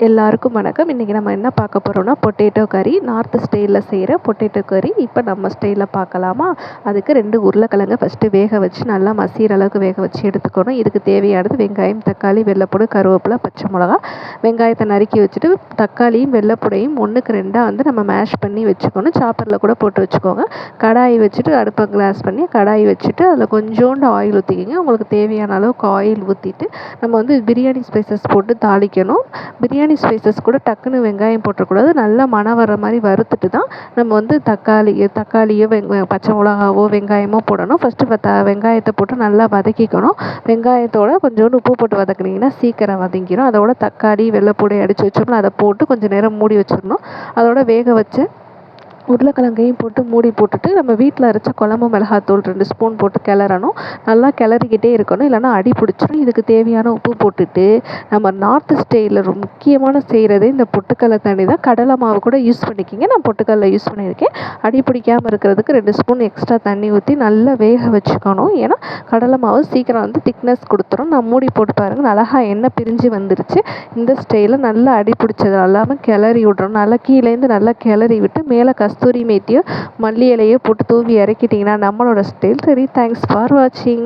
எல்லாருக்கும் வணக்கம். இன்றைக்கி நம்ம என்ன பார்க்க போகிறோம்னா பொட்டேட்டோ கறி. நார்த் ஸ்டைலில் செய்கிற பொட்டேட்டோ கறி இப்போ நம்ம ஸ்டைலில் பார்க்கலாமா? அதுக்கு 2 உருளைக்கிழங்கு ஃபஸ்ட்டு வேக வச்சு நல்லா மசிகிற அளவுக்கு வேக வச்சு எடுத்துக்கணும். இதுக்கு தேவையானது வெங்காயம், தக்காளி, வெள்ளைப்பூடு, கருவேப்பிலை, பச்சை மிளகா. வெங்காயத்தை நறுக்கி வச்சுட்டு தக்காளியும் வெள்ளைப்பூடையும் 1க்கு 2 வந்து நம்ம மேஷ் பண்ணி வச்சுக்கணும். சாப்பரில் கூட போட்டு வச்சுக்கோங்க. கடாய் வச்சுட்டு அடுப்பை கிளாஸ் பண்ணி கடாய் வச்சுட்டு அதில் கொஞ்சோண்டு ஆயில் ஊற்றிக்கிங்க. உங்களுக்கு தேவையான அளவுக்கு ஆயில் ஊற்றிட்டு நம்ம வந்து பிரியாணி ஸ்பைசஸ் போட்டு தாளிக்கணும். பிரியாணி ஸ்பைசஸ் கூட டக்குன்னு வெங்காயம் போட்டுறக்கூடாது. நல்லா மணம் வர்ற மாதிரி வறுத்துட்டு தான் நம்ம வந்து தக்காளியோ பச்சை மிளகாவோ வெங்காயமோ போடணும். ஃபஸ்ட்டு வெங்காயத்தை போட்டு நல்லா வதக்கிக்கணும். வெங்காயத்தோட கொஞ்சோண்டு உப்பு போட்டு வதக்குனீங்கன்னா சீக்கிரம் வதங்கிடும். அதோட தக்காளி, வெள்ளைப்பூடை அடித்து வச்சோம்னா அதை போட்டு கொஞ்சம் நேரம் மூடி வச்சிடணும். அதோட வேக வச்சு உருளைக்கிழங்கையும் போட்டு மூடி போட்டுட்டு நம்ம வீட்டில் அரைச்ச குழம்பு மிளகாத்தூள் 2 ஸ்பூன் போட்டு கிளறணும். நல்லா கிளறிக்கிட்டே இருக்கணும், இல்லைனா அடி பிடிச்சிடும். இதுக்கு தேவையான உப்பு போட்டுட்டு நம்ம நார்த் ஸ்டைலில் முக்கியமான செய்கிறதே இந்த பொட்டுக்கடலை தண்ணி தான். கடலை மாவு கூட யூஸ் பண்ணிக்கிங்க. நான் பொட்டுக்கடலை யூஸ் பண்ணியிருக்கேன். அடி பிடிக்காமல் இருக்கிறதுக்கு 2 ஸ்பூன் எக்ஸ்ட்ரா தண்ணி ஊற்றி நல்லா வேக வச்சுக்கணும். ஏன்னா கடலை மாவு சீக்கிரம் வந்து திக்னஸ் கொடுத்துரும். நான் மூடி போட்டு பாருங்கள், அழகாக எண்ணெய் பிரிஞ்சு வந்துருச்சு. இந்த ஸ்டைலில் நல்லா அடி பிடிச்சது இல்லாமல் கிளறி விட்றணும். நல்லா கீழேருந்து நல்லா கிளறி விட்டு மேலே கஸ்தூரி மேத்தியோ மல்லி இலையோ போட்டு தூவி இறக்கிட்டிங்கன்னா நம்மளோட ஸ்டைல் சரி. தேங்க்ஸ் ஃபார் வாட்சிங்.